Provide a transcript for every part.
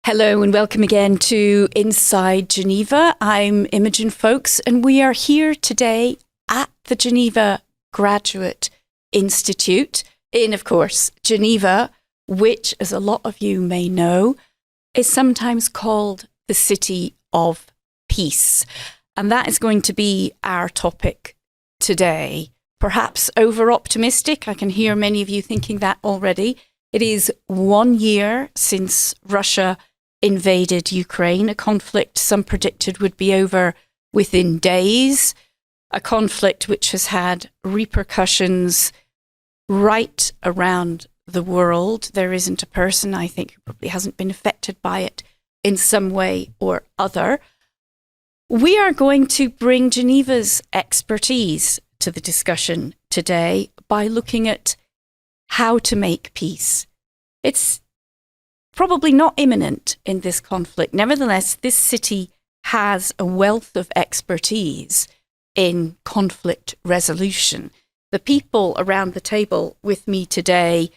Hello and welcome again to Inside Geneva. I'm Imogen Foulkes and we are here today at the Geneva Graduate Institute in, of course, Geneva, which, as a lot of you may know, is sometimes called the City of Peace. And that is going to be our topic today. Perhaps over-optimistic. I can hear many of you thinking that already. It is 1 year since Russia invaded Ukraine, a conflict some predicted would be over within days, a conflict which has had repercussions right around the world. There isn't a person, I think, who probably hasn't been affected by it in some way or other. We are going to bring Geneva's expertise to the discussion today by looking at how to make peace. It's probably not imminent in this conflict. Nevertheless, this city has a wealth of expertise in conflict resolution. The people around the table with me today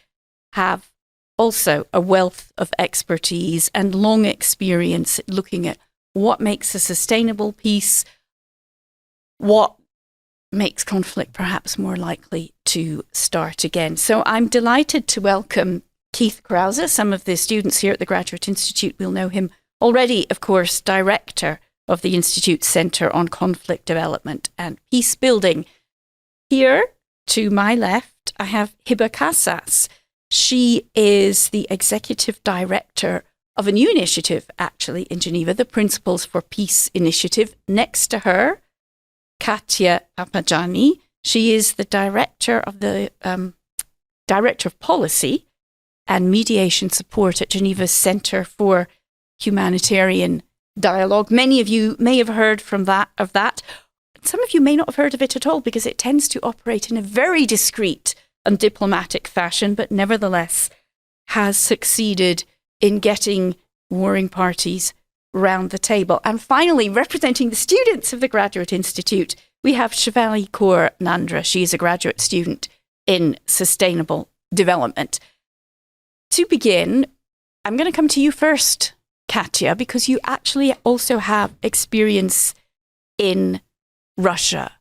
have also a wealth of expertise and long experience looking at what makes a sustainable peace, what makes conflict perhaps more likely to start again. So I'm delighted to welcome Krause. Some of the students here at the Graduate Institute will know him already, of course, director of the Institute's Centre on Conflict Development and Peacebuilding. Here, to my left, I have Hiba Qasas. She is the executive director of a new initiative, actually, in Geneva, the Principles for Peace Initiative. Next to her, Katia Papagianni. She is the director of Policy and Mediation Support at Geneva's Centre for Humanitarian Dialogue. Many of you may have heard of that. Some of you may not have heard of it at all because it tends to operate in a very discreet and diplomatic fashion, but nevertheless has succeeded in getting warring parties round the table. And finally, representing the students of the Graduate Institute, we have Shefali Nandhra. She is a graduate student in sustainable development. To begin, I'm going to come to you first, Katia, because you actually also have experience in Russia.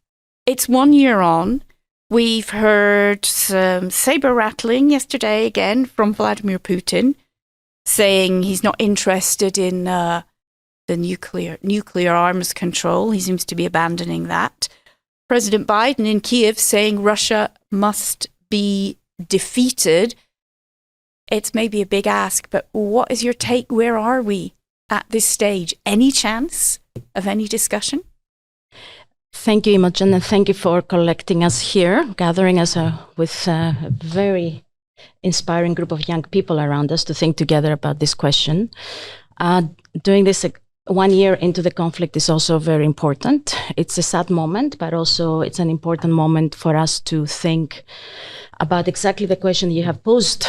It's 1 year on. We've heard some saber rattling yesterday again from Vladimir Putin, saying he's not interested in the nuclear arms control. He seems to be abandoning that. President Biden in Kiev saying Russia must be defeated. It's maybe a big ask, but what is your take? Where are we at this stage? Any chance of any discussion? Thank you, Imogen, and thank you for collecting us here, gathering us with a very inspiring group of young people around us to think together about this question. Doing this 1 year into the conflict is also very important. It's a sad moment, but also it's an important moment for us to think about exactly the question you have posed.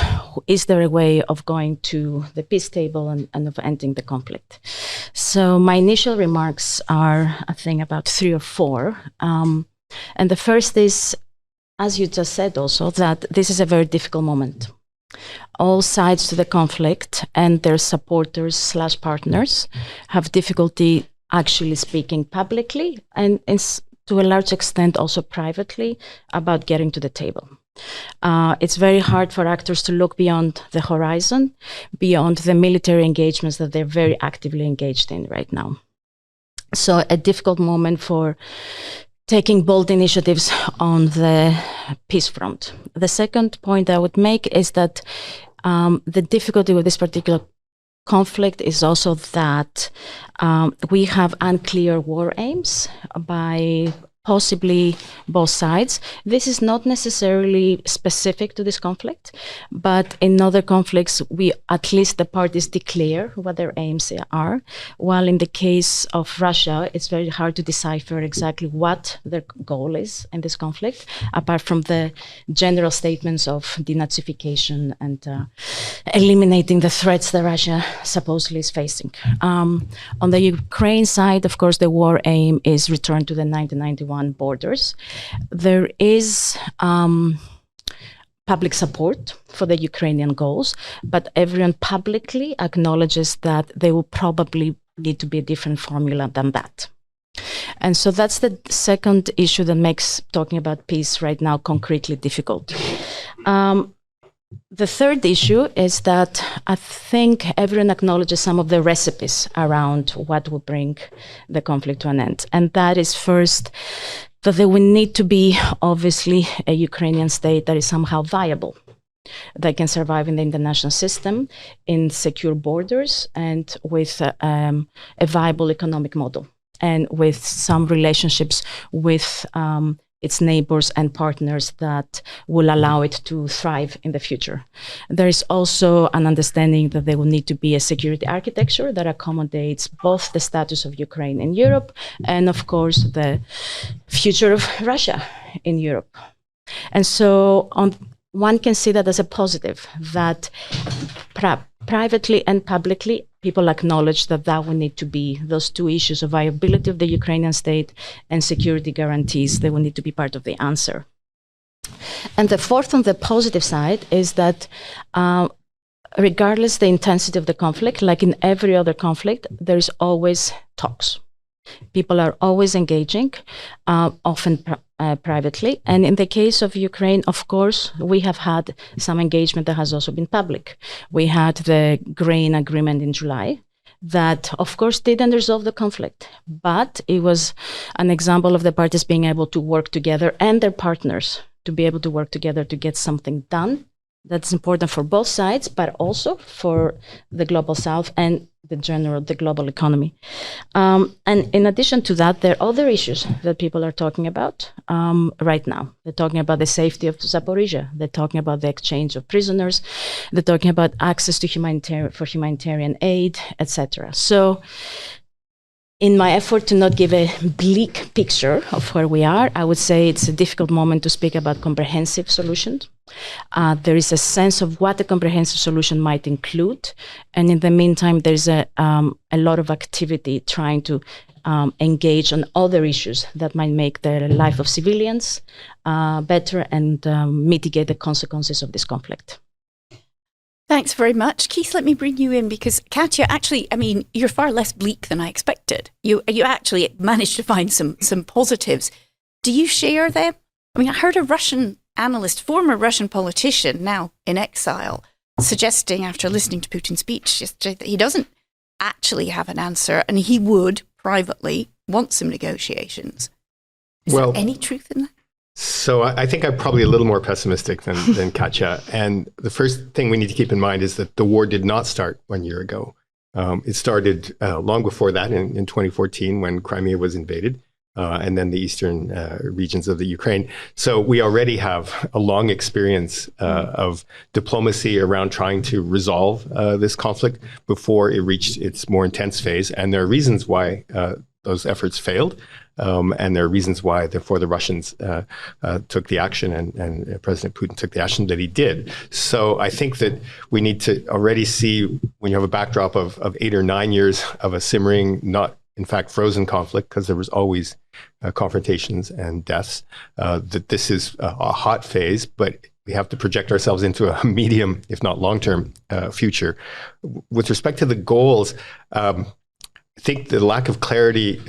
Is there a way of going to the peace table and of ending the conflict? So my initial remarks are, I think, about 3 or 4. And the first is, as you just said also, that this is a very difficult moment. All sides to the conflict and their supporters/partners have difficulty actually speaking publicly and to a large extent also privately about getting to the table. It's very hard for actors to look beyond the horizon, beyond the military engagements that they're very actively engaged in right now. So a difficult moment for taking bold initiatives on the peace front. The second point I would make is that the difficulty with this particular conflict is also that we have unclear war aims by possibly both sides. This is not necessarily specific to this conflict, but in other conflicts, at least the parties declare what their aims are, while in the case of Russia, it's very hard to decipher exactly what their goal is in this conflict, apart from the general statements of denazification and eliminating the threats that Russia supposedly is facing. On the Ukraine side, of course, the war aim is return to the 1991 borders. There is public support for the Ukrainian goals, but everyone publicly acknowledges that there will probably need to be a different formula than that. And so that's the second issue that makes talking about peace right now concretely difficult. The third issue is that I think everyone acknowledges some of the recipes around what will bring the conflict to an end. And that is first, that there will need to be, obviously, a Ukrainian state that is somehow viable, that can survive in the international system, in secure borders, and with a viable economic model, and with some relationships with its neighbors and partners that will allow it to thrive in the future. There is also an understanding that there will need to be a security architecture that accommodates both the status of Ukraine in Europe and, of course, the future of Russia in Europe. And so one can see that as a positive, that privately and publicly, people acknowledge that that will need to be those two issues of viability of the Ukrainian state and security guarantees. They will need to be part of the answer. And the fourth, on the positive side, is that regardless the intensity of the conflict, like in every other conflict, there is always talks. People are always engaging, often privately. And in the case of Ukraine, of course, we have had some engagement that has also been public. We had the grain agreement in July that, of course, didn't resolve the conflict, but it was an example of the parties being able to work together and their partners to be able to work together to get something done. That's important for both sides, but also for the global south and the global economy. And in addition to that, there are other issues that people are talking about right now. They're talking about the safety of Zaporizhia. They're talking about the exchange of prisoners. They're talking about access to humanitarian aid, etc. So in my effort to not give a bleak picture of where we are, I would say it's a difficult moment to speak about comprehensive solutions. There is a sense of what a comprehensive solution might include. And in the meantime, there's a lot of activity trying to engage on other issues that might make the life of civilians better and mitigate the consequences of this conflict. Thanks very much. Keith, let me bring you in because Katia, actually, I mean, you're far less bleak than I expected. You actually managed to find some positives. Do you share them? I mean, I heard a Russian analyst, former Russian politician, now in exile, suggesting after listening to Putin's speech yesterday that he doesn't actually have an answer and he would privately want some negotiations. Is there any truth in that? So I think I'm probably a little more pessimistic than Katia. And the first thing we need to keep in mind is that the war did not start 1 year ago. It started long before that in 2014 when Crimea was invaded, and then the eastern regions of the Ukraine. So we already have a long experience of diplomacy around trying to resolve this conflict before it reached its more intense phase. And there are reasons why those efforts failed. And there are reasons why, therefore, the Russians took the action and President Putin took the action that he did. So I think that we need to already see, when you have a backdrop of 8 or 9 years of a simmering, not in fact frozen conflict, because there was always confrontations and deaths, that this is a hot phase, but we have to project ourselves into a medium, if not long-term, future. With respect to the goals, I think the lack of clarity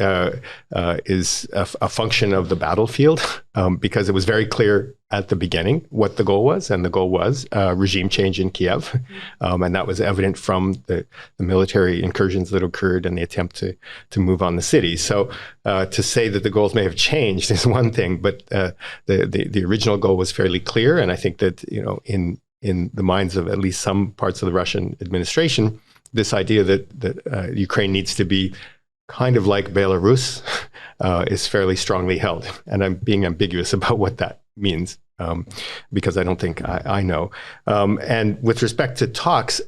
is a function of the battlefield, because it was very clear at the beginning what the goal was, and the goal was regime change in Kiev, and that was evident from the military incursions that occurred and the attempt to move on the city. So to say that the goals may have changed is one thing, but the original goal was fairly clear, and I think that in the minds of at least some parts of the Russian administration, this idea that Ukraine needs to be kind of like Belarus is fairly strongly held. And I'm being ambiguous about what that means, because I don't think I know. And with respect to talks,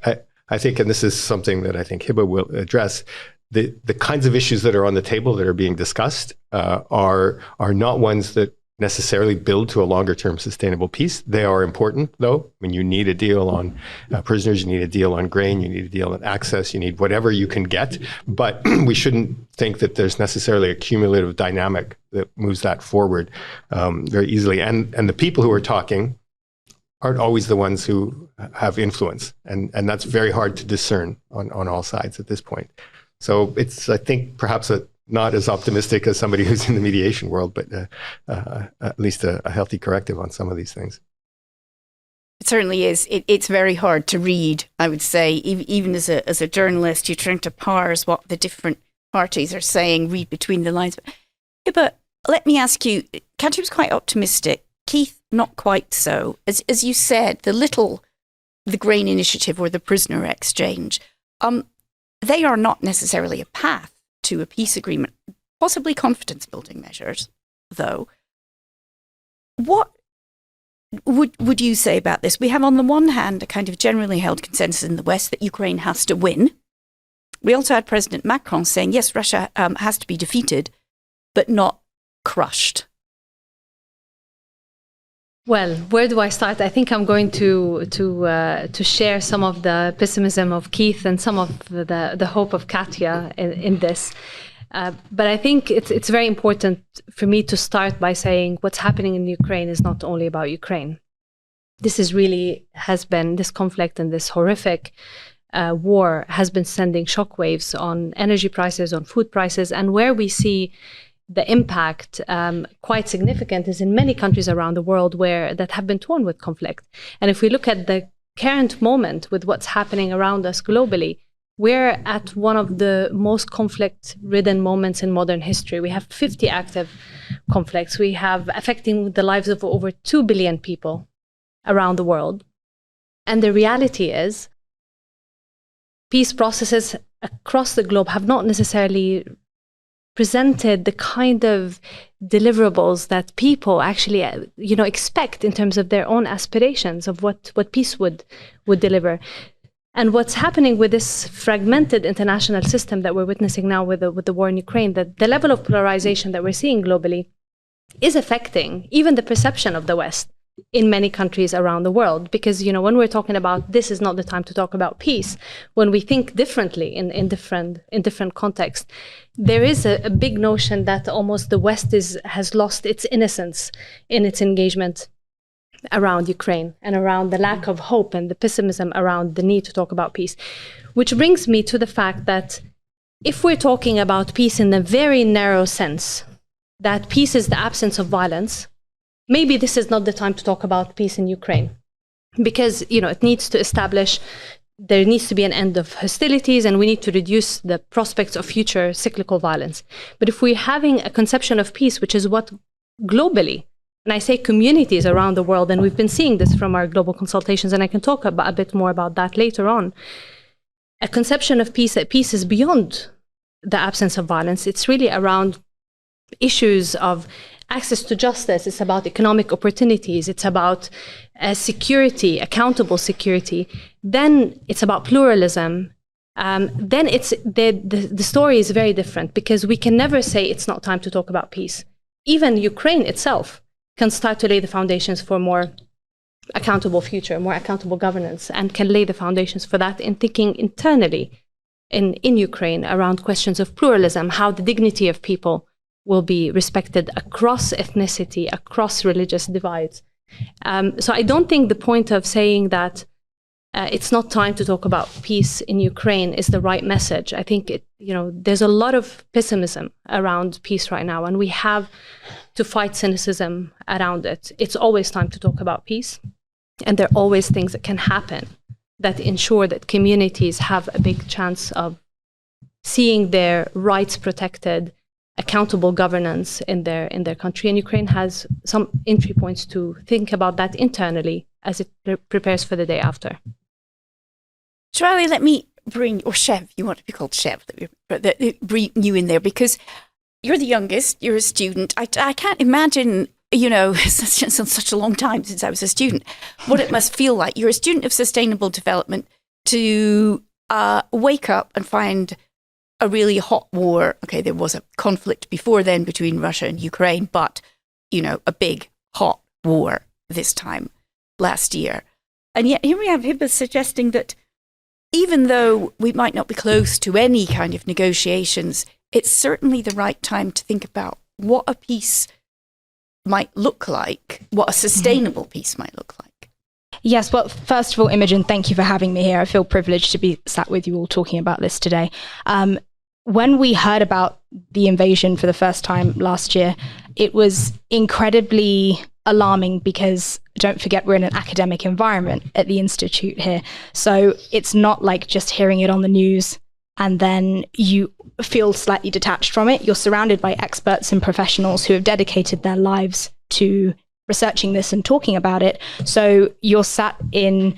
I think, and this is something that I think Hiba will address, the kinds of issues that are on the table that are being discussed are not ones that necessarily build to a longer term sustainable peace. They are important, though. I mean, you need a deal on prisoners, you need a deal on grain, you need a deal on access, you need whatever you can get. But we shouldn't think that there's necessarily a cumulative dynamic that moves that forward very easily. And the people who are talking aren't always the ones who have influence. And that's very hard to discern on all sides at this point. So it's, I think, perhaps not as optimistic as somebody who's in the mediation world, but at least a healthy corrective on some of these things. It certainly is. It's very hard to read, I would say, even as a journalist, you're trying to parse what the different parties are saying, read between the lines. But let me ask you, Katia was quite optimistic. Keith, not quite so. As you said, the grain initiative or the prisoner exchange, they are not necessarily a path to a peace agreement, possibly confidence building measures, though. What would you say about this? We have on the one hand a kind of generally held consensus in the West that Ukraine has to win. We also had President Macron saying, yes, Russia has to be defeated, but not crushed. Well, where do I start? I think I'm going to share some of the pessimism of Keith and some of the hope of Katia in this. But I think it's very important for me to start by saying what's happening in Ukraine is not only about Ukraine. This this conflict and this horrific war has been sending shockwaves on energy prices, on food prices, and where we see the impact quite significant is in many countries around the world that have been torn with conflict. And if we look at the current moment with what's happening around us globally, we're at one of the most conflict-ridden moments in modern history. We have 50 active conflicts. We have affecting the lives of over 2 billion people around the world. And the reality is, peace processes across the globe have not necessarily presented the kind of deliverables that people actually, expect in terms of their own aspirations of what peace would deliver. And what's happening with this fragmented international system that we're witnessing now with the war in Ukraine, that the level of polarization that we're seeing globally is affecting even the perception of the West in many countries around the world. Because, when we're talking about this is not the time to talk about peace, when we think differently in different contexts, there is a big notion that almost the West has lost its innocence in its engagement around Ukraine and around the lack of hope and the pessimism around the need to talk about peace. Which brings me to the fact that if we're talking about peace in a very narrow sense, that peace is the absence of violence, maybe this is not the time to talk about peace in Ukraine. Because, it needs to establish, there needs to be an end of hostilities and we need to reduce the prospects of future cyclical violence. But if we're having a conception of peace, which is what globally, and I say communities around the world, and we've been seeing this from our global consultations, and I can talk a bit more about that later on, a conception of peace, that peace is beyond the absence of violence. It's really around issues of access to justice. It's about economic opportunities. It's about security, accountable security. Then it's about pluralism. Then it's the story is very different, because we can never say it's not time to talk about peace. Even Ukraine itself can start to lay the foundations for more accountable future, more accountable governance, and can lay the foundations for that in thinking internally in Ukraine around questions of pluralism, how the dignity of people will be respected across ethnicity, across religious divides. So I don't think the point of saying that it's not time to talk about peace in Ukraine is the right message. I think there's a lot of pessimism around peace right now, and we have to fight cynicism around it. It's always time to talk about peace, and there are always things that can happen that ensure that communities have a big chance of seeing their rights protected, accountable governance in their country. And Ukraine has some entry points to think about that internally as it prepares for the day after. Shefali, let me bring, or Shev, you want to be called Shev, bring you in there, because you're the youngest, you're a student. I can't imagine, it's such a long time since I was a student, what it must feel like. You're a student of sustainable development to wake up and find a really hot war. Okay, there was a conflict before then between Russia and Ukraine, but, a big hot war this time last year. And yet here we have Hiba suggesting that even though we might not be close to any kind of negotiations, it's certainly the right time to think about what a peace might look like, what a sustainable peace might look like. Yes, well, first of all, Imogen, thank you for having me here. I feel privileged to be sat with you all talking about this today. When we heard about the invasion for the first time last year, it was incredibly alarming because don't forget we're in an academic environment at the Institute here. So it's not like just hearing it on the news and then you feel slightly detached from it. You're surrounded by experts and professionals who have dedicated their lives to researching this and talking about it. So you're sat in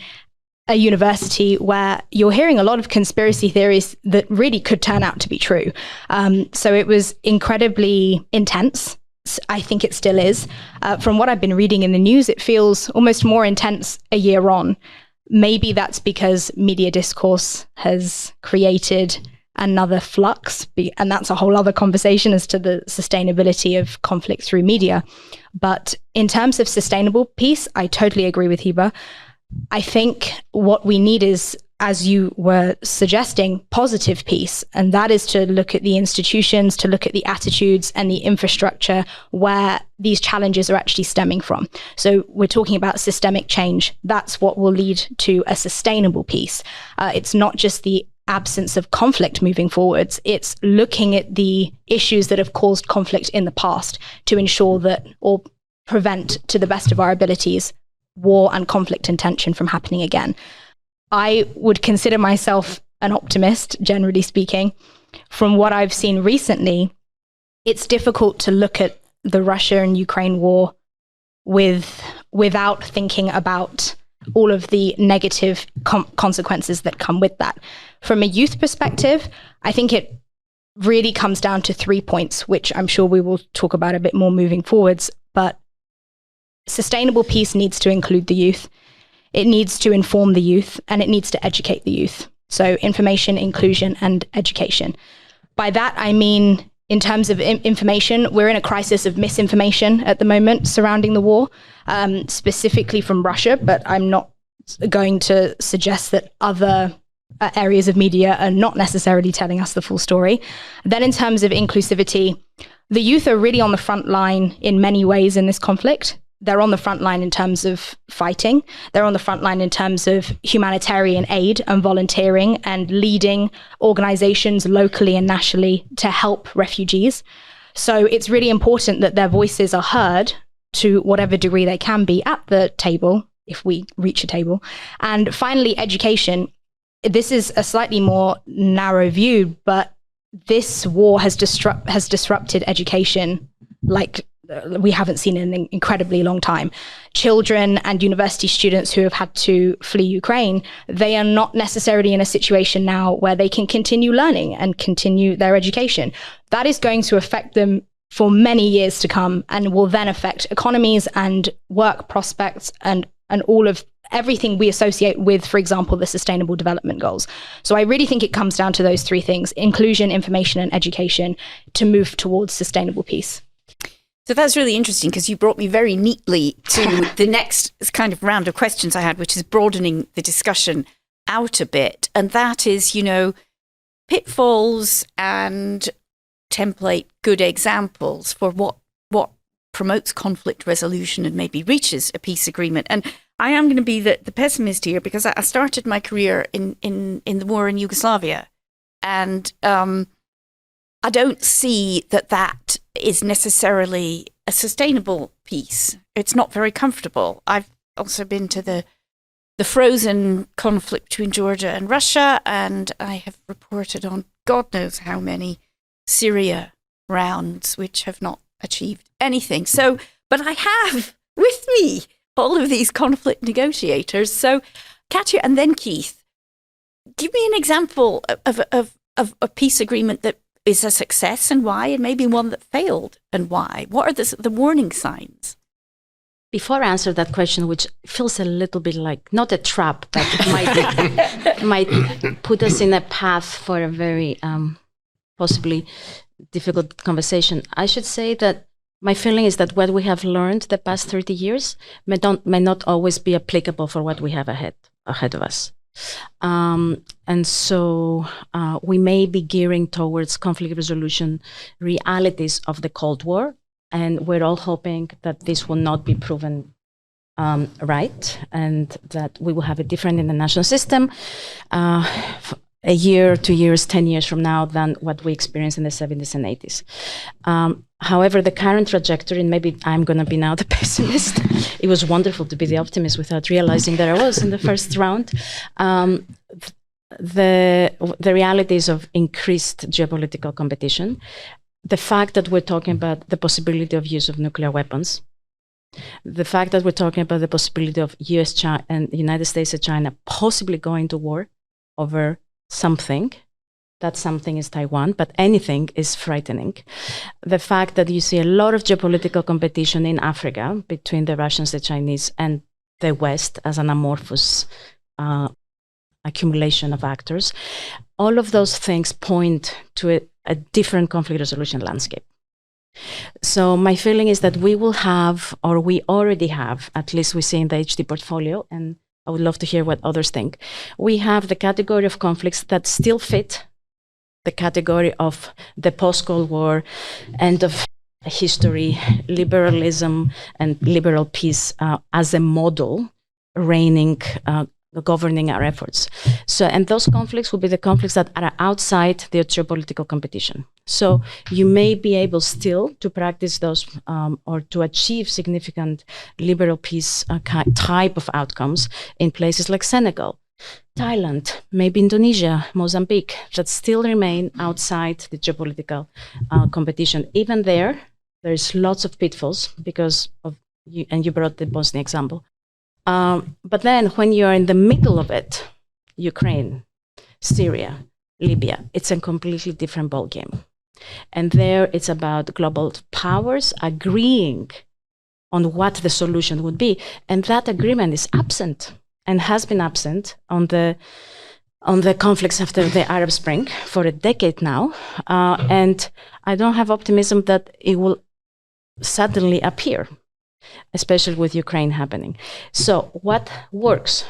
a university where you're hearing a lot of conspiracy theories that really could turn out to be true. So it was incredibly intense. I think it still is. From what I've been reading in the news, it feels almost more intense a year on. Maybe that's because media discourse has created another flux, and that's a whole other conversation as to the sustainability of conflict through media. But in terms of sustainable peace, I totally agree with Hiba. I think what we need is, as you were suggesting, positive peace. And that is to look at the institutions, to look at the attitudes and the infrastructure where these challenges are actually stemming from. So we're talking about systemic change. That's what will lead to a sustainable peace. It's not just the absence of conflict moving forwards. It's looking at the issues that have caused conflict in the past to ensure that, or prevent to the best of our abilities, war and conflict and tension from happening again. I would consider myself an optimist, generally speaking. From what I've seen recently, it's difficult to look at the Russia and Ukraine war without thinking about all of the negative consequences that come with that. From a youth perspective, I think it really comes down to 3 points, which I'm sure we will talk about a bit more moving forwards. But sustainable peace needs to include the youth. It needs to inform the youth, and it needs to educate the youth. So information, inclusion, and education. By that, I mean, in terms of information, we're in a crisis of misinformation at the moment surrounding the war, specifically from Russia, but I'm not going to suggest that other areas of media are not necessarily telling us the full story. Then in terms of inclusivity, the youth are really on the front line in many ways in this conflict. They're on the front line in terms of fighting. They're on the front line in terms of humanitarian aid and volunteering and leading organizations locally and nationally to help refugees. So it's really important that their voices are heard to whatever degree they can be at the table, if we reach a table. And finally, education. This is a slightly more narrow view, but this war has disrupted education like we haven't seen in an incredibly long time. Children and university students who have had to flee Ukraine, they are not necessarily in a situation now where they can continue learning and continue their education. That is going to affect them for many years to come and will then affect economies and work prospects and all of everything we associate with, for example, the Sustainable Development Goals. So I really think it comes down to those three things: inclusion, information, and education to move towards sustainable peace. So that's really interesting because you brought me very neatly to the next kind of round of questions I had, which is broadening the discussion out a bit. And that is, pitfalls and template good examples for what promotes conflict resolution and maybe reaches a peace agreement. And I am going to be the pessimist here because I started my career in the war in Yugoslavia. And I don't see that is necessarily a sustainable peace. It's not very comfortable. I've also been to the frozen conflict between Georgia and Russia, and I have reported on God knows how many Syria rounds which have not achieved anything. So, but I have with me all of these conflict negotiators. So, Katia and then Keith, give me an example of a peace agreement that is a success and why, and maybe one that failed and why. What are the warning signs? Before I answer that question, which feels a little bit like, not a trap, but it might put us in a path for a very possibly difficult conversation, I should say that my feeling is that what we have learned the past 30 years may not always be applicable for what we have ahead of us. And so we may be gearing towards conflict resolution realities of the Cold War, and we're all hoping that this will not be proven right, and that we will have a different international system a year, 2 years, 10 years from now than what we experienced in the 70s and 80s. However, the current trajectory, and maybe I'm going to be now the pessimist. It was wonderful to be the optimist without realizing that I was in the first round. The realities of increased geopolitical competition, the fact that we're talking about the possibility of use of nuclear weapons, the fact that we're talking about the possibility of US, China, and United States and China possibly going to war over something. That something is Taiwan, but anything is frightening. The fact that you see a lot of geopolitical competition in Africa between the Russians, the Chinese, and the West as an amorphous accumulation of actors. All of those things point to a different conflict resolution landscape. So my feeling is that we will have, or we already have, at least we see in the HD portfolio, and I would love to hear what others think. We have the category of conflicts that still fit the category of the post-Cold War, end of history, liberalism, and liberal peace as a model reigning, governing our efforts. So, and those conflicts will be the conflicts that are outside the geopolitical competition. So you may be able still to practice those or to achieve significant liberal peace type of outcomes in places like Senegal, Thailand, maybe Indonesia, Mozambique, that still remain outside the geopolitical competition. Even there's lots of pitfalls because of, and you brought the Bosnia example. But then when you're in the middle of it, Ukraine, Syria, Libya, it's a completely different ballgame. And there it's about global powers agreeing on what the solution would be. And that agreement is absent and has been absent on the conflicts after the Arab Spring for a decade now. And I don't have optimism that it will suddenly appear, especially with Ukraine happening. So what works?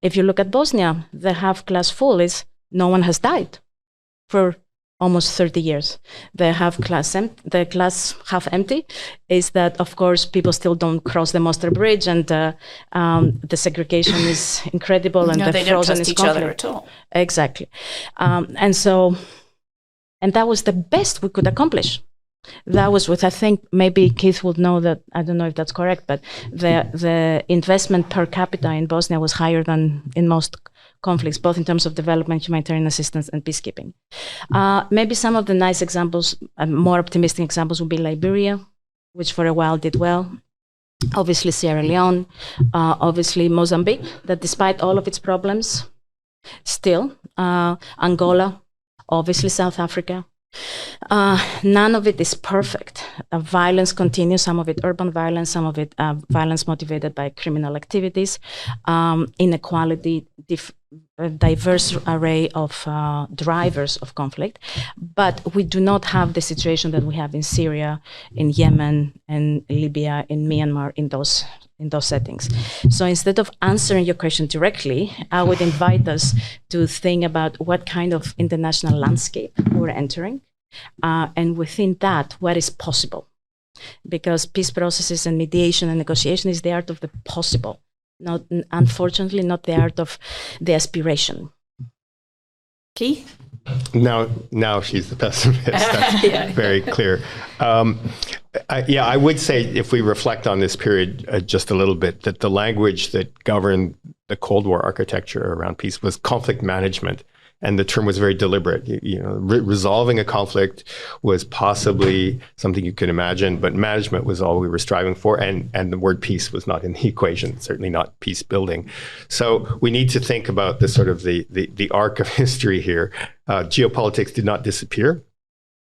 If you look at Bosnia, the half glass full is no one has died for almost 30 years. The glass half empty is that, of course, people still don't cross the Mostar Bridge, and the segregation is incredible, and no, the they don't frozen trust is each conflict. other at all. Exactly, and that was the best we could accomplish. That was what I think. Maybe Keith would know that. I don't know if that's correct, but the investment per capita in Bosnia was higher than in most conflicts, both in terms of development, humanitarian assistance, and peacekeeping. Maybe some of the nice examples, more optimistic examples, would be Liberia, which for a while did well. Obviously Sierra Leone, obviously Mozambique, that despite all of its problems, still, Angola, obviously South Africa. None of it is perfect. Violence continues, some of it urban violence, some of it violence motivated by criminal activities, inequality, a diverse array of drivers of conflict. But we do not have the situation that we have in Syria, in Yemen, in Libya, in Myanmar, in those settings. So instead of answering your question directly, I would invite us to think about what kind of international landscape we're entering, and within that, what is possible. Because peace processes and mediation and negotiation is the art of the possible, not, unfortunately, not the art of the aspiration. Keith? Now she's the pessimist. That's very clear. I would say, if we reflect on this period just a little bit, that the language that governed the Cold War architecture around peace was conflict management. And the term was very deliberate. Resolving a conflict was possibly something you could imagine, but management was all we were striving for. And the word peace was not in the equation, certainly not peace building. So we need to think about the sort of the arc of history here. Geopolitics did not disappear.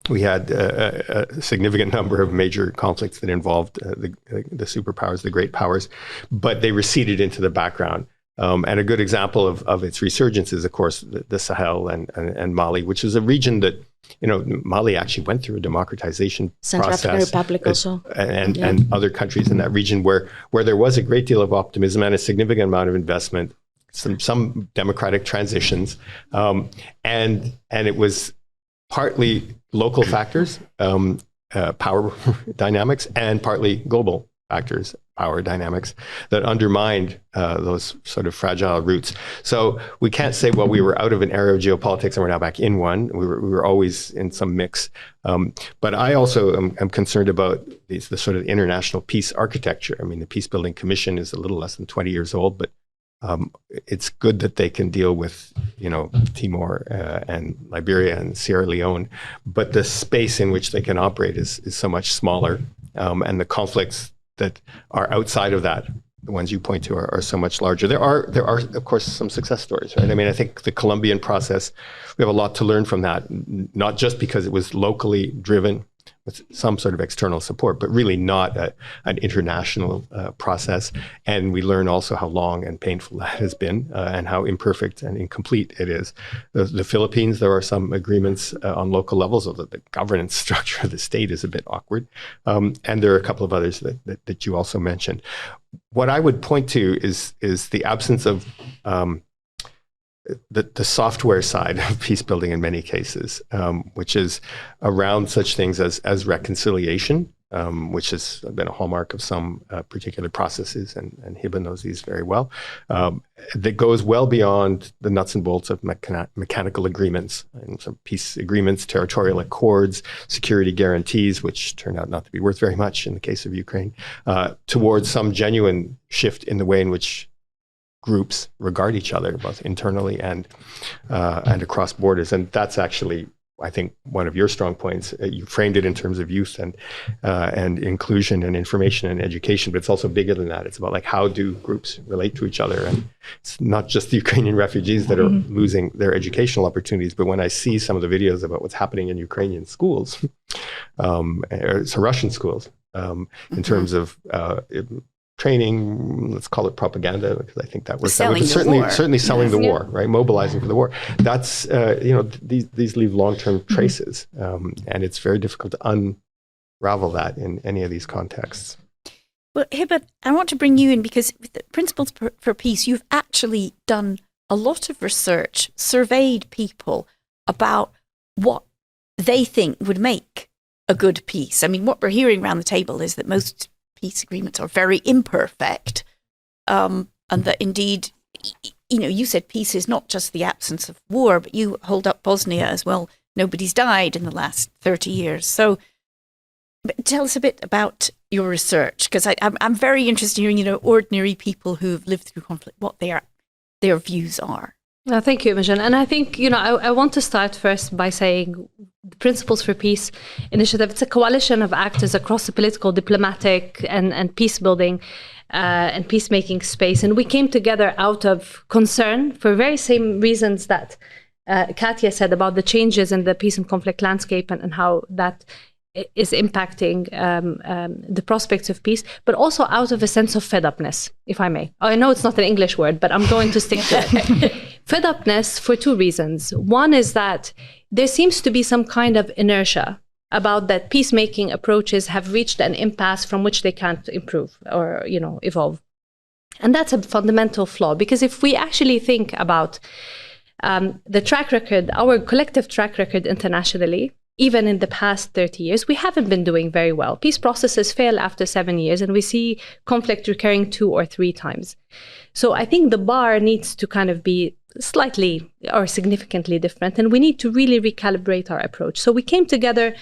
We had a significant number of major conflicts that involved the superpowers, the great powers, but they receded into the background. And a good example of its resurgence is, of course, the Sahel and Mali, which is a region that, Mali actually went through a democratization Central process. African Republic also. And other countries in that region where there was a great deal of optimism and a significant amount of investment, some democratic transitions. And it was partly local factors, power dynamics, and partly global factors, power dynamics that undermined those sort of fragile roots. So we can't say, well, we were out of an era of geopolitics and we're now back in one. We were always in some mix. But I also am concerned about the sort of international peace architecture. I mean, the Peacebuilding Commission is a little less than 20 years old, but it's good that they can deal with, Timor and Liberia and Sierra Leone, but the space in which they can operate is so much smaller, and the conflicts that are outside of that, the ones you point to, are so much larger. There are of course some success stories, right? I mean, I think the Colombian process, we have a lot to learn from that, not just because it was locally driven with some sort of external support, but really not an international process. And we learn also how long and painful that has been, and how imperfect and incomplete it is. The Philippines, there are some agreements on local levels, although the governance structure of the state is a bit awkward. And there are a couple of others that you also mentioned. What I would point to is the absence of the software side of peace building in many cases, which is around such things as reconciliation, which has been a hallmark of some particular processes, and Hiba knows these very well, that goes well beyond the nuts and bolts of mechanical agreements, and some peace agreements, territorial accords, security guarantees, which turned out not to be worth very much in the case of Ukraine, towards some genuine shift in the way in which groups regard each other, both internally and across borders. And that's actually, I think, one of your strong points. You framed it in terms of youth and inclusion and information and education, but it's also bigger than that. It's about like, how do groups relate to each other? And it's not just the Ukrainian refugees that are losing their educational opportunities, but when I see some of the videos about what's happening in Ukrainian schools, so Russian schools, in terms of training, let's call it propaganda, because I think that works. Certainly selling the war, right? Mobilizing for the war. That's these leave long-term traces, and it's very difficult to unravel that in any of these contexts. Well, Hiba, I want to bring you in because with the Principles for Peace, you've actually done a lot of research, surveyed people about what they think would make a good peace. I mean, what we're hearing around the table is that most peace agreements are very imperfect, and that indeed, you said peace is not just the absence of war, but you hold up Bosnia as well. Nobody's died in the last 30 years. So tell us a bit about your research, because I'm very interested in hearing, ordinary people who've lived through conflict, what their views are. No, thank you, Imogen. And I think, I want to start first by saying the Principles for Peace initiative, it's a coalition of actors across the political, diplomatic, and peace-building and peacemaking space. And we came together out of concern for very same reasons that Katia said about the changes in the peace and conflict landscape and how that is impacting the prospects of peace, but also out of a sense of fed-upness, if I may. I know it's not an English word, but I'm going to stick to it. Fed-upness for two reasons. One is that there seems to be some kind of inertia about that peacemaking approaches have reached an impasse from which they can't improve or, evolve. And that's a fundamental flaw, because if we actually think about the track record, our collective track record internationally, even in the past 30 years, we haven't been doing very well. Peace processes fail after 7 years, and we see conflict recurring 2 or 3 times. So I think the bar needs to kind of be slightly or significantly different, and we need to really recalibrate our approach. So we came together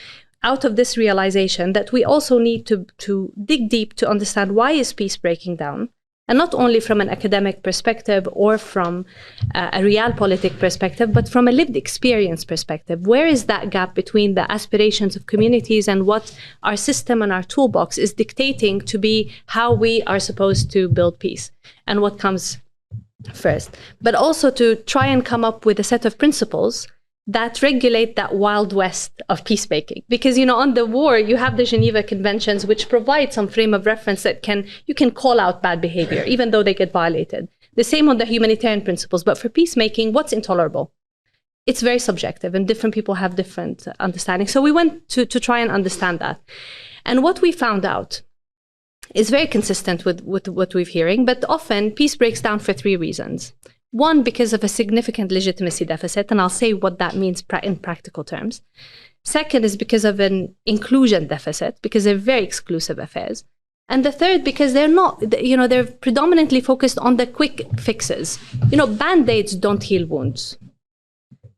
out of this realization that we also need to dig deep to understand why is peace breaking down, and not only from an academic perspective or from a realpolitik perspective, but from a lived experience perspective. Where is that gap between the aspirations of communities and what our system and our toolbox is dictating to be how we are supposed to build peace, and what comes first? But also to try and come up with a set of principles that regulate that wild west of peacemaking. Because, on the war, you have the Geneva Conventions, which provide some frame of reference that you can call out bad behavior, even though they get violated. The same on the humanitarian principles. But for peacemaking, what's intolerable? It's very subjective, and different people have different understandings. So we went to try and understand that. And what we found out is very consistent with what we're hearing, but often peace breaks down for 3 reasons. One, because of a significant legitimacy deficit, and I'll say what that means in practical terms. Second is because of an inclusion deficit, because they're very exclusive affairs. And the third, because they're predominantly focused on the quick fixes. Band-aids don't heal wounds.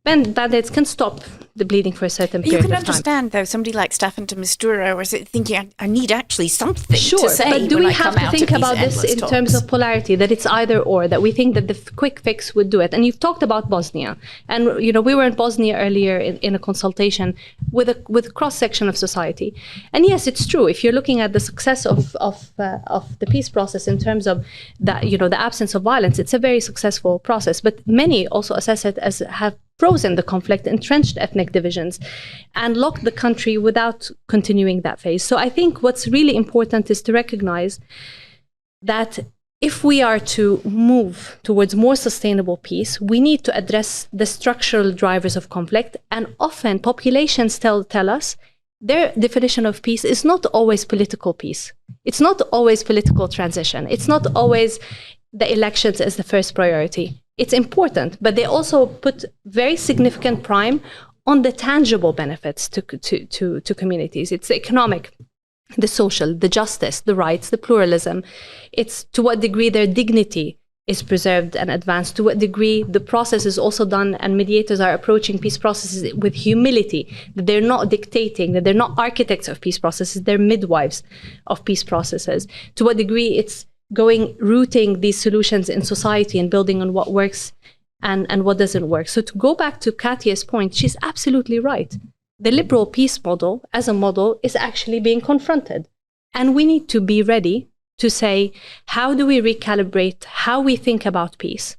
Band-aids can stop the bleeding for a certain period of time. You can understand, though, somebody like Staffan de Mistura was thinking, I need actually something to say. But do we have to think about this in terms of polarity, that it's either or, that we think that the quick fix would do it? And you've talked about Bosnia. And, we were in Bosnia earlier in a consultation with a cross-section of society. And yes, it's true. If you're looking at the success of the peace process in terms of that, the absence of violence, it's a very successful process. But many also assess it as have frozen the conflict, entrenched ethnic divisions, and locked the country without continuing that phase. So I think what's really important is to recognize that if we are to move towards more sustainable peace, we need to address the structural drivers of conflict. And often populations tell us their definition of peace is not always political peace. It's not always political transition. It's not always the elections as the first priority. It's important, but they also put very significant prime on the tangible benefits to communities. It's the economic, the social, the justice, the rights, the pluralism. It's to what degree their dignity is preserved and advanced, to what degree the process is also done and mediators are approaching peace processes with humility, that they're not dictating, that they're not architects of peace processes, they're midwives of peace processes. To what degree it's rooting these solutions in society and building on what works and what doesn't work. So to go back to Katia's point, she's absolutely right. The liberal peace model as a model is actually being confronted. And we need to be ready to say, how do we recalibrate how we think about peace,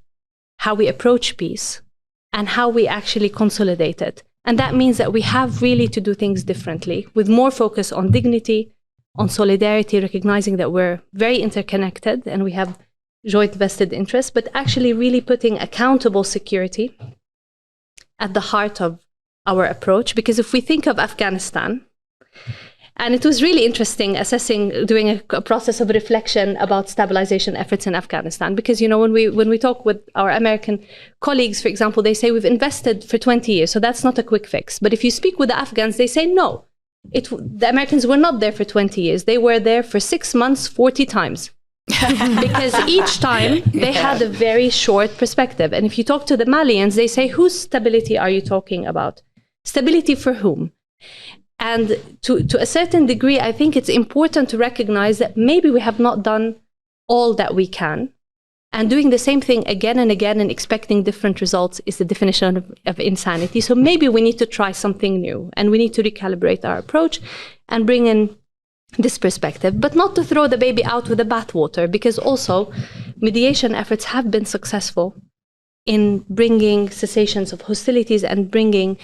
how we approach peace, and how we actually consolidate it. And that means that we have really to do things differently, with more focus on dignity, on solidarity, recognizing that we're very interconnected and we have joint vested interests, but actually really putting accountable security at the heart of our approach. Because if we think of Afghanistan, and it was really interesting doing a process of reflection about stabilization efforts in Afghanistan, because when we talk with our American colleagues, for example, they say we've invested for 20 years, so that's not a quick fix. But if you speak with the Afghans, they say no. The Americans were not there for 20 years. They were there for 6 months, 40 times. Because each time they had a very short perspective. And if you talk to the Malians, they say, whose stability are you talking about? Stability for whom? And to a certain degree, I think it's important to recognize that maybe we have not done all that we can. And doing the same thing again and again and expecting different results is the definition of insanity. So maybe we need to try something new and we need to recalibrate our approach and bring in this perspective, but not to throw the baby out with the bathwater, because also mediation efforts have been successful in bringing cessations of hostilities and bringing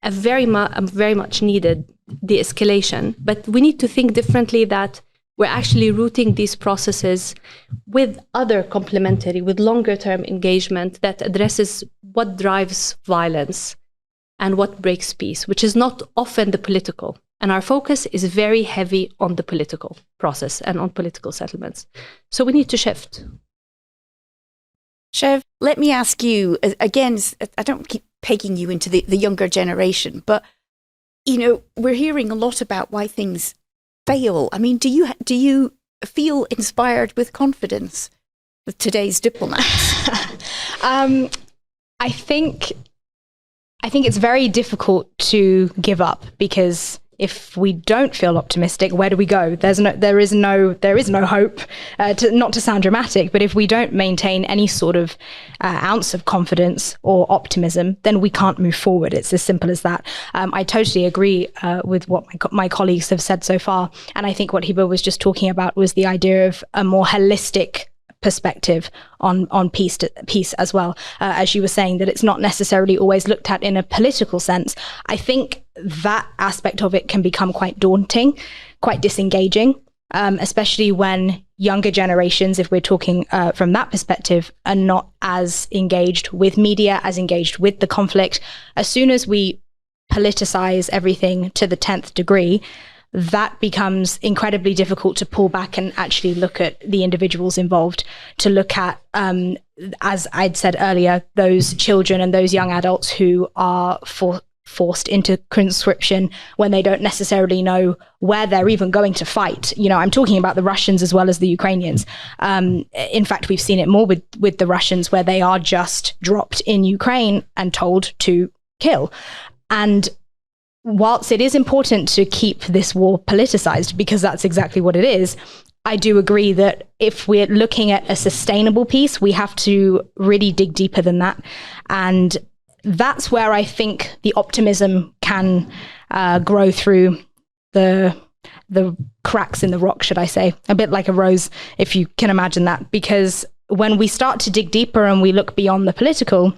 a very much needed de-escalation. But we need to think differently, that we're actually rooting these processes with other complementary, with longer term engagement that addresses what drives violence and what breaks peace, which is not often the political. And our focus is very heavy on the political process and on political settlements. So we need to shift. Shev, let me ask you, again, I don't keep pegging you into the younger generation, but, we're hearing a lot about why things fail. I mean, do you feel inspired with confidence with today's diplomats? I think it's very difficult to give up, because if we don't feel optimistic, where do we go? There is no hope. Not to sound dramatic, but if we don't maintain any sort of ounce of confidence or optimism, then we can't move forward. It's as simple as that. I totally agree with what my colleagues have said so far, and I think what Hiba was just talking about was the idea of a more holistic perspective on peace as well. As you were saying, that it's not necessarily always looked at in a political sense. I think that aspect of it can become quite daunting, quite disengaging, especially when younger generations, if we're talking from that perspective, are not as engaged with media, as engaged with the conflict. As soon as we politicize everything to the 10th degree, that becomes incredibly difficult to pull back and actually look at the individuals involved, to look at, as I'd said earlier, those children and those young adults who are forced into conscription when they don't necessarily know where they're even going to fight. You know, I'm talking about the Russians as well as the Ukrainians. In fact, we've seen it more with the Russians, where they are just dropped in Ukraine and told to kill. And whilst it is important to keep this war politicized, because that's exactly what it is, I do agree that if we're looking at a sustainable peace, we have to really dig deeper than that. And that's where I think the optimism can grow through the cracks in the rock, should I say, a bit like a rose, if you can imagine that. Because when we start to dig deeper and we look beyond the political,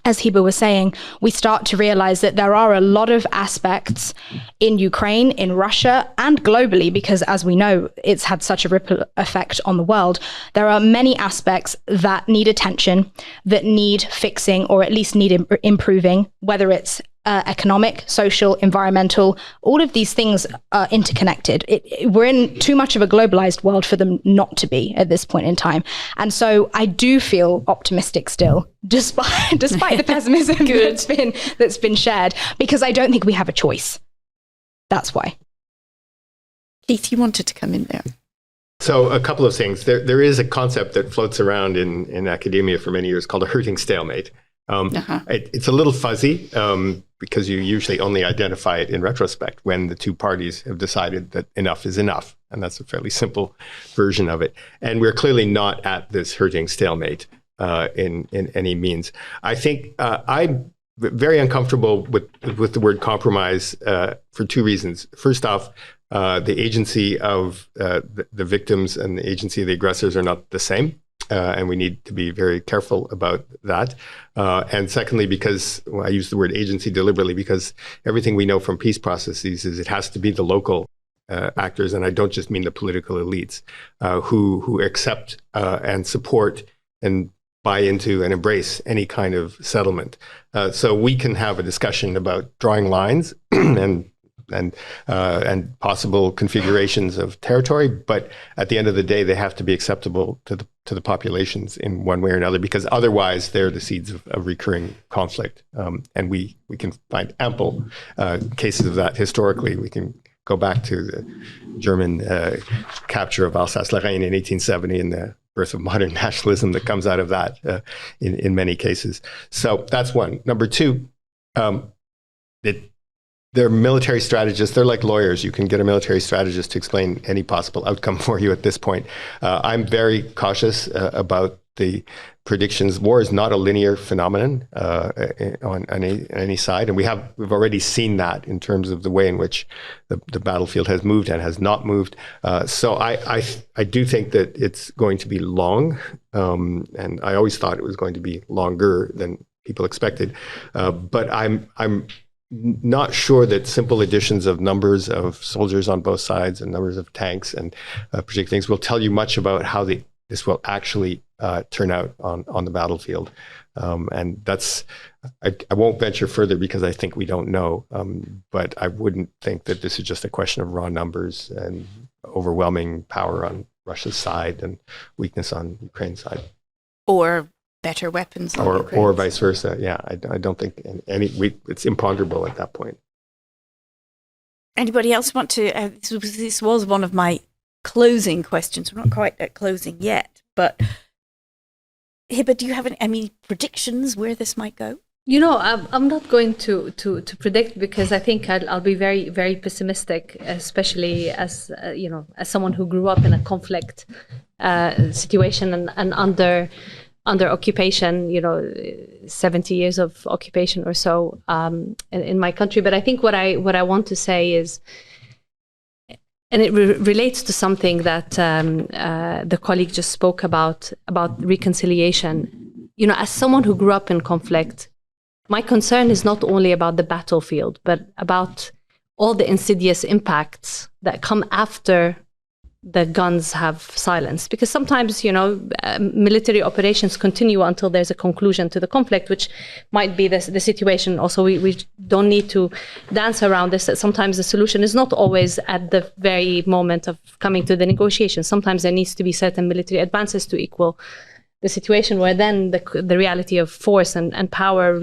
as Hiba was saying, we start to realize that there are a lot of aspects in Ukraine, in Russia, and globally, because as we know, it's had such a ripple effect on the world. There are many aspects that need attention, that need fixing, or at least need improving, whether it's economic, social, environmental. All of these things are interconnected. We're in too much of a globalized world for them not to be at this point in time. And so I do feel optimistic still, despite the pessimism that's been shared, because I don't think we have a choice. That's why. Keith, you wanted to come in there. So a couple of things. There is a concept that floats around in academia for many years called a hurting stalemate. It's a little fuzzy because you usually only identify it in retrospect when the two parties have decided that enough is enough. And that's a fairly simple version of it. And we're clearly not at this hurting stalemate in any means. I think I'm very uncomfortable with the word compromise for two reasons. First off, the agency of the victims and the agency of the aggressors are not the same. And we need to be very careful about that. And secondly, because I use the word agency deliberately, because everything we know from peace processes is it has to be the local actors, and I don't just mean the political elites, who accept and support and buy into and embrace any kind of settlement. So we can have a discussion about drawing lines and possible configurations of territory, but at the end of the day, they have to be acceptable to the populations in one way or another, because otherwise they're the seeds of recurring conflict. And we can find ample cases of that historically. We can go back to the German capture of Alsace-Lorraine in 1870 and the birth of modern nationalism that comes out of that in many cases. So that's one. Number two, they're military strategists. They're like lawyers. You can get a military strategist to explain any possible outcome for you at this point. I'm very cautious about the predictions. War is not a linear phenomenon on any side, and we've already seen that in terms of the way in which the battlefield has moved and has not moved. So I do think that it's going to be long, and I always thought it was going to be longer than people expected. But I'm not sure that simple additions of numbers of soldiers on both sides and numbers of tanks and particular things will tell you much about how this will actually turn out on the battlefield. And that's, I won't venture further because I think we don't know. But I wouldn't think that this is just a question of raw numbers and overwhelming power on Russia's side and weakness on Ukraine's side. Or better weapons. Or vice versa. Yeah, I don't think it's imponderable at that point. Anybody else want to, this was one of my closing questions. We're not quite at closing yet, but Hiba, do you have any predictions where this might go? You know, I'm not going to predict, because I think I'll be very, very pessimistic, especially as as someone who grew up in a conflict situation and under occupation, 70 years of occupation or so in my country. But I think what I want to say is, and it relates to something that the colleague just spoke about reconciliation. As someone who grew up in conflict, my concern is not only about the battlefield, but about all the insidious impacts that come after the guns have silenced. Because sometimes, military operations continue until there's a conclusion to the conflict, which might be the situation. Also, we don't need to dance around this. That sometimes the solution is not always at the very moment of coming to the negotiations. Sometimes there needs to be certain military advances to equal the situation where then the reality of force and power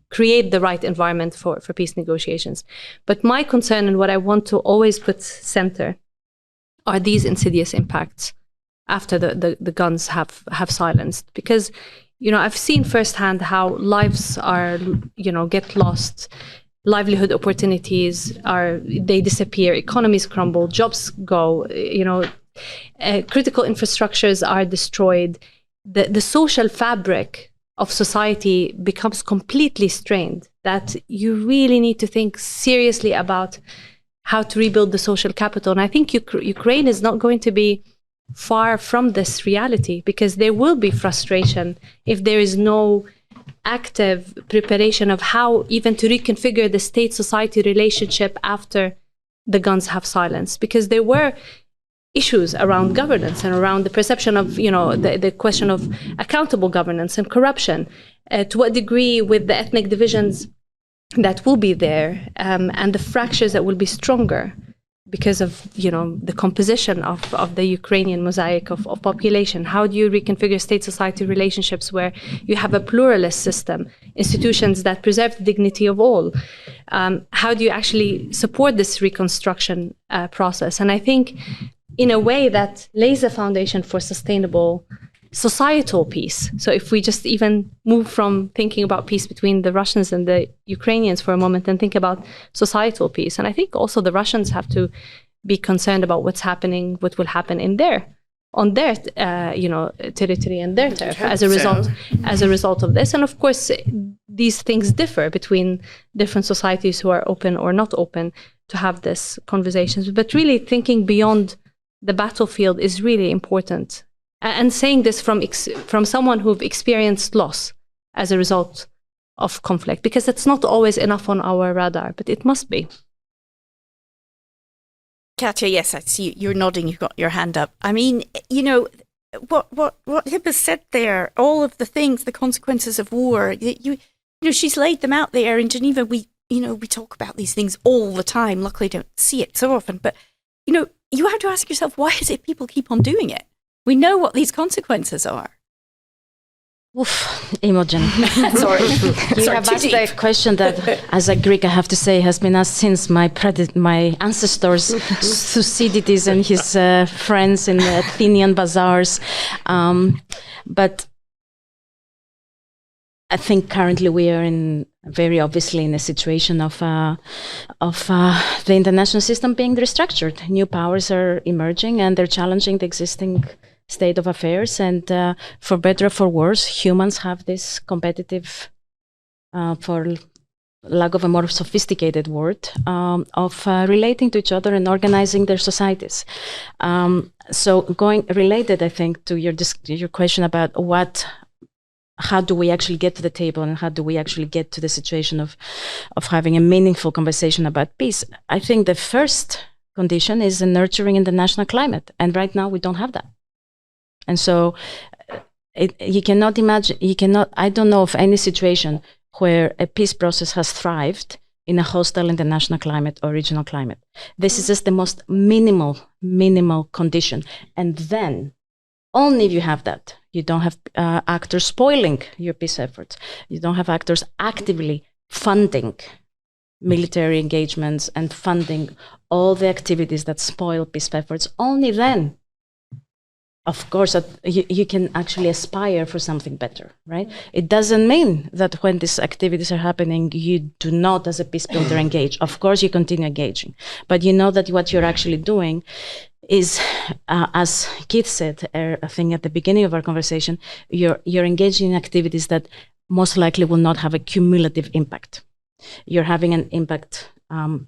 create the right environment for peace negotiations. But my concern and what I want to always put center are these insidious impacts after the guns have silenced. Because, I've seen firsthand how lives are, get lost, livelihood opportunities they disappear, economies crumble, jobs go, critical infrastructures are destroyed. The social fabric of society becomes completely strained, that you really need to think seriously about how to rebuild the social capital. And I think Ukraine is not going to be far from this reality, because there will be frustration if there is no active preparation of how even to reconfigure the state-society relationship after the guns have silenced. Because there were issues around governance and around the perception of, the question of accountable governance and corruption, to what degree with the ethnic divisions that will be there, and the fractures that will be stronger because of, the composition of the Ukrainian mosaic of population. How do you reconfigure state-society relationships where you have a pluralist system, institutions that preserve the dignity of all? How do you actually support this reconstruction process? And I think in a way that lays a foundation for sustainable societal peace. So if we just even move from thinking about peace between the Russians and the Ukrainians for a moment and think about societal peace. And I think also the Russians have to be concerned about what will happen on their territory and their turf as a result of this. And of course, these things differ between different societies who are open or not open to have this conversations. But really thinking beyond the battlefield is really important. And saying this from someone who've experienced loss as a result of conflict, because it's not always enough on our radar, but it must be. Katia, yes, I see you're nodding. You've got your hand up. I mean, what Hiba said there, all of the things, the consequences of war. She's laid them out there in Geneva. We talk about these things all the time. Luckily, don't see it so often. But you have to ask yourself, why is it people keep on doing it? We know what these consequences are. Oof, Imogen. Sorry. You have asked a question that, as a Greek, I have to say, has been asked since my ancestors, Thucydides and his friends in the Athenian bazaars. But I think currently we are very obviously in a situation of the international system being restructured. New powers are emerging and they're challenging the existing state of affairs. And for better or for worse, humans have this competitive, for lack of a more sophisticated word, of relating to each other and organizing their societies. So related, I think, to your question about how do we actually get to the table and how do we actually get to the situation of having a meaningful conversation about peace? I think the first condition is a nurturing international climate. And right now we don't have that. And so you cannot imagine, I don't know of any situation where a peace process has thrived in a hostile international climate or regional climate. This is just the most minimal condition. And then only if you have that, you don't have actors spoiling your peace efforts. You don't have actors actively funding military engagements and funding all the activities that spoil peace efforts. Only then, of course, you can actually aspire for something better, right? It doesn't mean that when these activities are happening, you do not, as a peace builder, engage. Of course, you continue engaging. But you know that what you're actually doing is, as Keith said, I think at the beginning of our conversation, you're engaging in activities that most likely will not have a cumulative impact. You're having an impact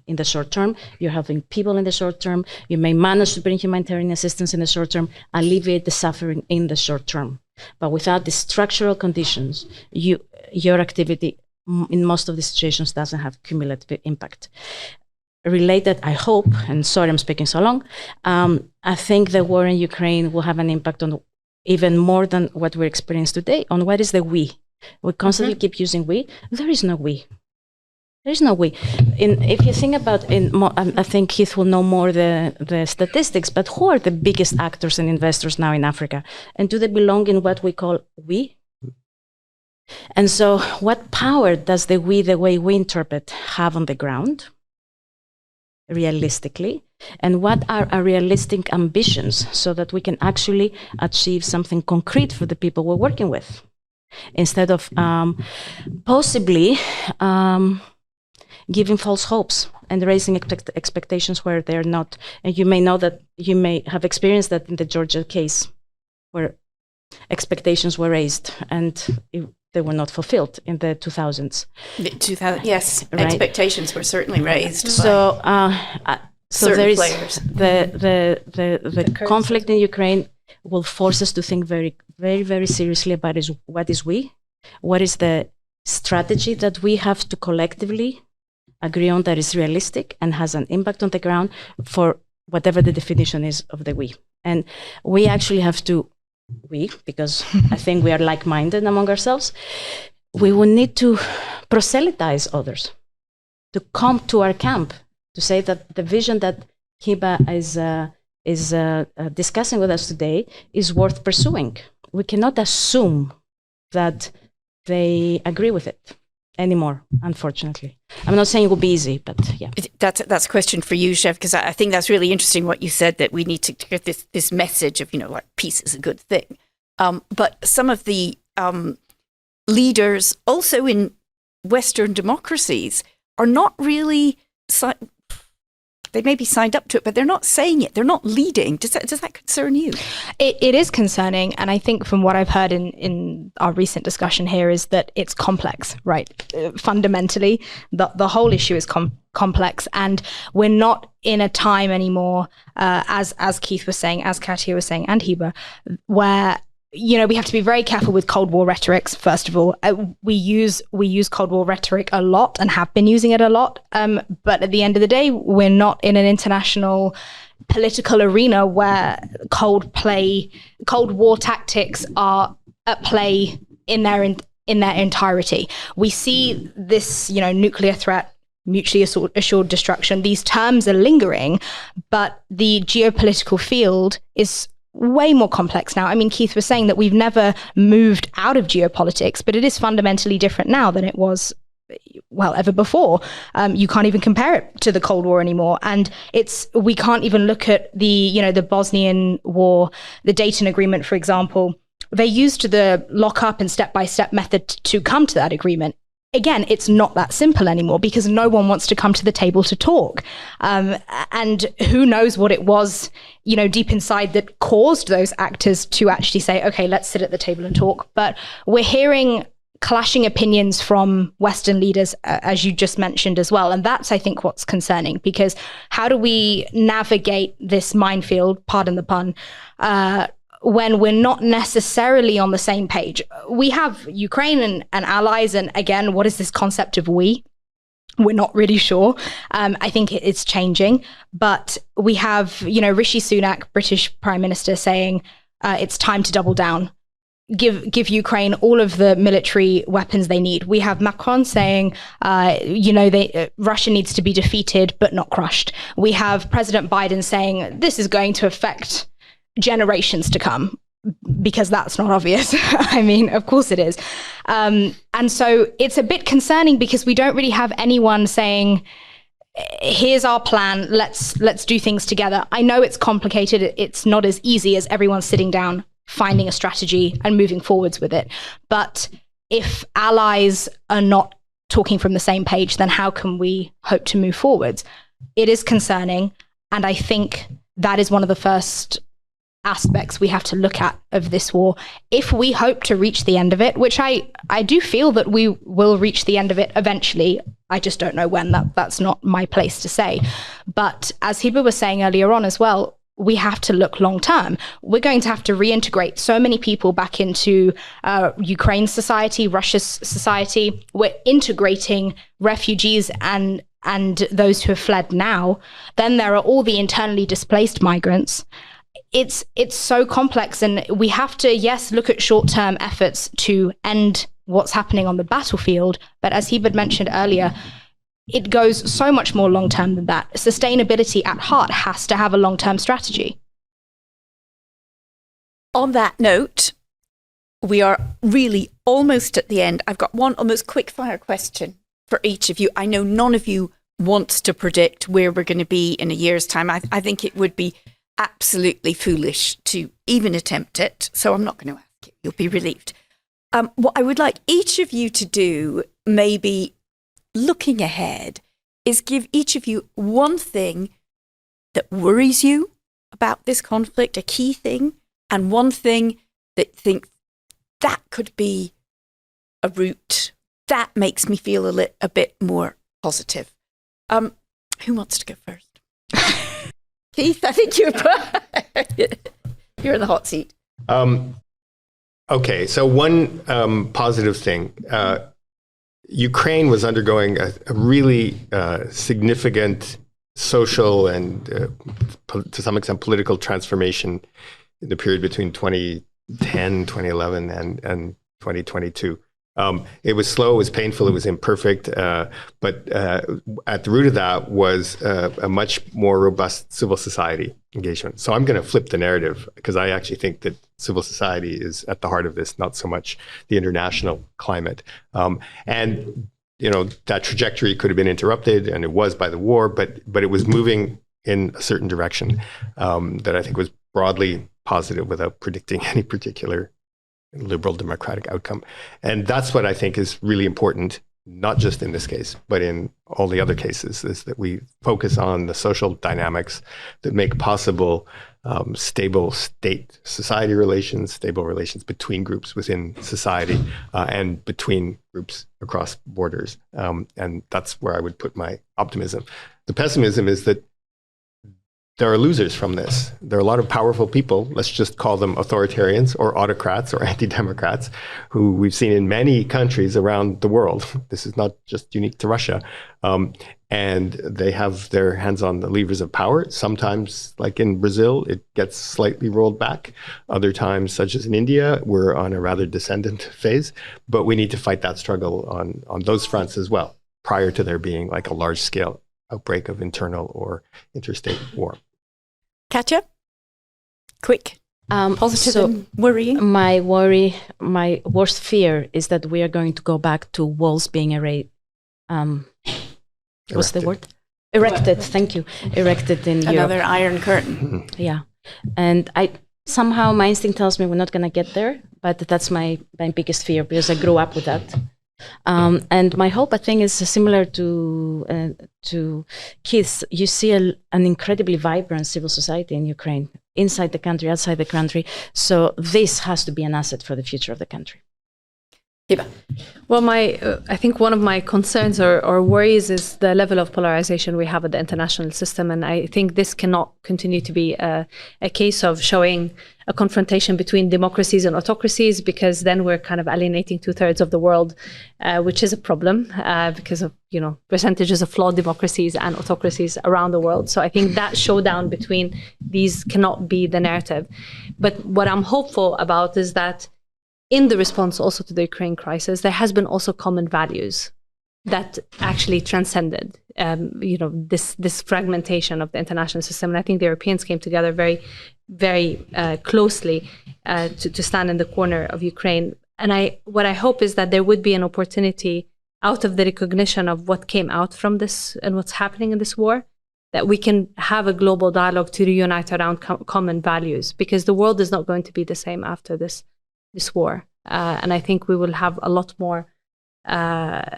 in the short term, you're helping people in the short term, you may manage to bring humanitarian assistance in the short term, alleviate the suffering in the short term. But without the structural conditions, your activity in most of the situations doesn't have cumulative impact. Related, I hope, and sorry I'm speaking so long, I think the war in Ukraine will have an impact on even more than what we experience today, on what is the we. We constantly keep using we. There is no we. There is no we. If you think about, I think Keith will know more the statistics, but who are the biggest actors and investors now in Africa? And do they belong in what we call we? And so what power does the way we interpret, have on the ground, realistically? And what are our realistic ambitions so that we can actually achieve something concrete for the people we're working with? Instead of possibly giving false hopes and raising expectations where they're not. And you may have experienced that in the Georgia case, where expectations were raised and they were not fulfilled in the 2000s. Yes, right? Expectations were certainly raised. So there is players. The conflict in Ukraine will force us to think very, very, very seriously about what is we, what is the strategy that we have to collectively agree on that is realistic and has an impact on the ground for whatever the definition is of the we. And we actually have to, because I think we are like-minded among ourselves, we will need to proselytize others, to come to our camp, to say that the vision that Hiba is discussing with us today is worth pursuing. We cannot assume that they agree with it anymore, unfortunately. I'm not saying it will be easy, but yeah. That's a question for you, Chef, because I think that's really interesting what you said, that we need to get this message of, like, peace is a good thing. But some of the leaders also in Western democracies are not really, they may be signed up to it, but they're not saying it. They're not leading. Does that concern you? It is concerning. And I think from what I've heard in our recent discussion here is that it's complex, right? Fundamentally, the whole issue is complex. And we're not in a time anymore, as Keith was saying, as Katia was saying, and Hiba, where we have to be very careful with Cold War rhetorics. First of all, we use Cold War rhetoric a lot and have been using it a lot. But at the end of the day, we're not in an international political arena where Cold War tactics are at play in their entirety. We see this, nuclear threat, mutually assured destruction. These terms are lingering, but the geopolitical field is way more complex now. I mean, Keith was saying that we've never moved out of geopolitics, but it is fundamentally different now than it was, ever before. You can't even compare it to the Cold War anymore. And we can't even look at the Bosnian War, the Dayton Agreement, for example. They used the lock-up and step-by-step method to come to that agreement. Again, it's not that simple anymore because no one wants to come to the table to talk. And who knows what it was, deep inside that caused those actors to actually say, okay, let's sit at the table and talk. But we're hearing clashing opinions from Western leaders, as you just mentioned as well. And that's, I think, what's concerning, because how do we navigate this minefield, pardon the pun, when we're not necessarily on the same page? We have Ukraine and allies, and again, what is this concept of we? We're not really sure. I think it's changing, but we have, Rishi Sunak, British Prime Minister, saying it's time to double down. Give Ukraine all of the military weapons they need. We have Macron saying, Russia needs to be defeated but not crushed. We have President Biden saying this is going to affect generations to come, because that's not obvious. I mean, of course it is. And so it's a bit concerning because we don't really have anyone saying, here's our plan, let's do things together. I know it's complicated. It's not as easy as everyone sitting down, finding a strategy and moving forwards with it. But if allies are not talking from the same page, then how can we hope to move forwards? It is concerning. And I think that is one of the first aspects we have to look at of this war. If we hope to reach the end of it, which I do feel that we will reach the end of it eventually, I just don't know when. That's not my place to say. But as Hiba was saying earlier on as well, we have to look long term. We're going to have to reintegrate so many people back into Ukraine's society, Russia's society. We're integrating refugees and those who have fled now. Then there are all the internally displaced migrants. It's so complex, and we have to, yes, look at short-term efforts to end what's happening on the battlefield. But as Hiba mentioned earlier, it goes so much more long-term than that. Sustainability at heart has to have a long-term strategy. On that note, we are really almost at the end. I've got one almost quick-fire question for each of you. I know none of you wants to predict where we're going to be in a year's time. I think it would be absolutely foolish to even attempt it. So I'm not going to ask you. You'll be relieved. What I would like each of you to do, maybe looking ahead, is give each of you one thing that worries you about this conflict, a key thing, and one thing that think that could be a route that makes me feel a bit more positive. Who wants to go first? Keith, I think you're in the hot seat. Okay, so one positive thing. Ukraine was undergoing a really significant social and, to some extent, political transformation in the period between 2010, 2011, and 2022. It was slow, it was painful, it was imperfect, but at the root of that was a much more robust civil society engagement. So I'm going to flip the narrative, because I actually think that civil society is at the heart of this, not so much the international climate. And that trajectory could have been interrupted, and it was by the war, but it was moving in a certain direction that I think was broadly positive without predicting any particular liberal democratic outcome. And that's what I think is really important, not just in this case, but in all the other cases, is that we focus on the social dynamics that make possible stable state-society relations, stable relations between groups within society, and between groups across borders. And that's where I would put my optimism. The pessimism is that there are losers from this. There are a lot of powerful people, let's just call them authoritarians or autocrats or anti-democrats, who we've seen in many countries around the world. This is not just unique to Russia. And they have their hands on the levers of power. Sometimes, like in Brazil, it gets slightly rolled back. Other times, such as in India, we're on a rather descendant phase. But we need to fight that struggle on those fronts as well, prior to there being like a large-scale outbreak of internal or interstate war. Katia? Quick. Positive and worrying? My worst fear is that we are going to go back to walls being what's the word? Erected, thank you. Erected in Europe. Another Iron Curtain. Yeah. And somehow my instinct tells me we're not going to get there, but that's my biggest fear, because I grew up with that. And my hope, I think, is similar to Keith. You see an incredibly vibrant civil society in Ukraine, inside the country, outside the country. So this has to be an asset for the future of the country. Hiba. Well, I think one of my concerns or worries is the level of polarization we have at the international system. And I think this cannot continue to be a case of showing a confrontation between democracies and autocracies, because then we're kind of alienating 2/3 of the world, which is a problem because of, percentages of flawed democracies and autocracies around the world. So I think that showdown between these cannot be the narrative. But what I'm hopeful about is that in the response also to the Ukraine crisis, there has been also common values that actually transcended, this fragmentation of the international system. And I think the Europeans came together very, very closely to stand in the corner of Ukraine. And what I hope is that there would be an opportunity out of the recognition of what came out from this and what's happening in this war, that we can have a global dialogue to reunite around common values, because the world is not going to be the same after this war. And I think we will have a lot more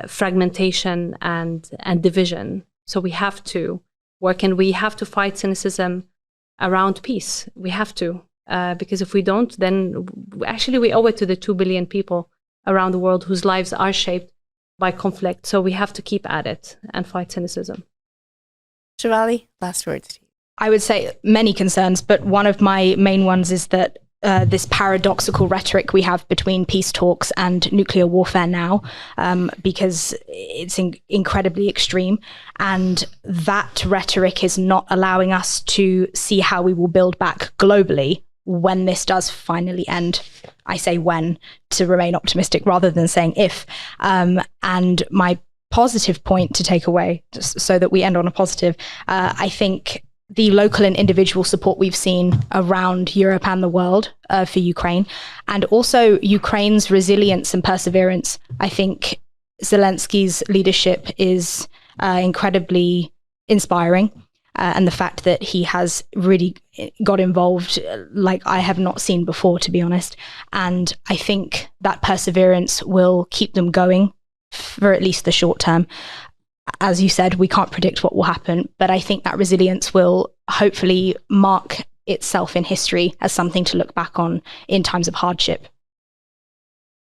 fragmentation and division. So we have to work, and we have to fight cynicism around peace. We have to, because if we don't, then actually we owe it to the 2 billion people around the world whose lives are shaped by conflict. So we have to keep at it and fight cynicism. Shefali, last words. I would say many concerns, but one of my main ones is that this paradoxical rhetoric we have between peace talks and nuclear warfare now, because it's incredibly extreme. And that rhetoric is not allowing us to see how we will build back globally when this does finally end. I say when, to remain optimistic rather than saying if. And my positive point to take away, just so that we end on a positive, I think the local and individual support we've seen around Europe and the world for Ukraine, and also Ukraine's resilience and perseverance. I think Zelensky's leadership is incredibly inspiring. And the fact that he has really got involved like I have not seen before, to be honest. And I think that perseverance will keep them going for at least the short term. As you said, we can't predict what will happen, but I think that resilience will hopefully mark itself in history as something to look back on in times of hardship.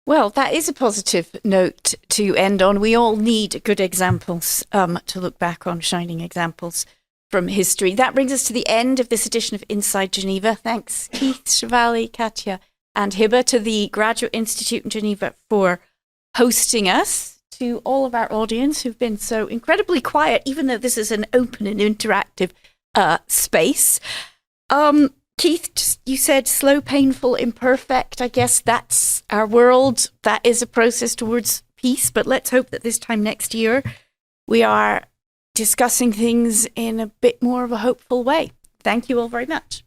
Well, that is a positive note to end on. We all need good examples to look back on, shining examples from history. That brings us to the end of this edition of Inside Geneva. Thanks, Keith, Shefali, Katia, and Hiba, to the Graduate Institute in Geneva for hosting us, to all of our audience who've been so incredibly quiet, even though this is an open and interactive space. Keith, just, you said slow, painful, imperfect. I guess that's our world. That is a process towards peace. But let's hope that this time next year we are discussing things in a bit more of a hopeful way. Thank you all very much.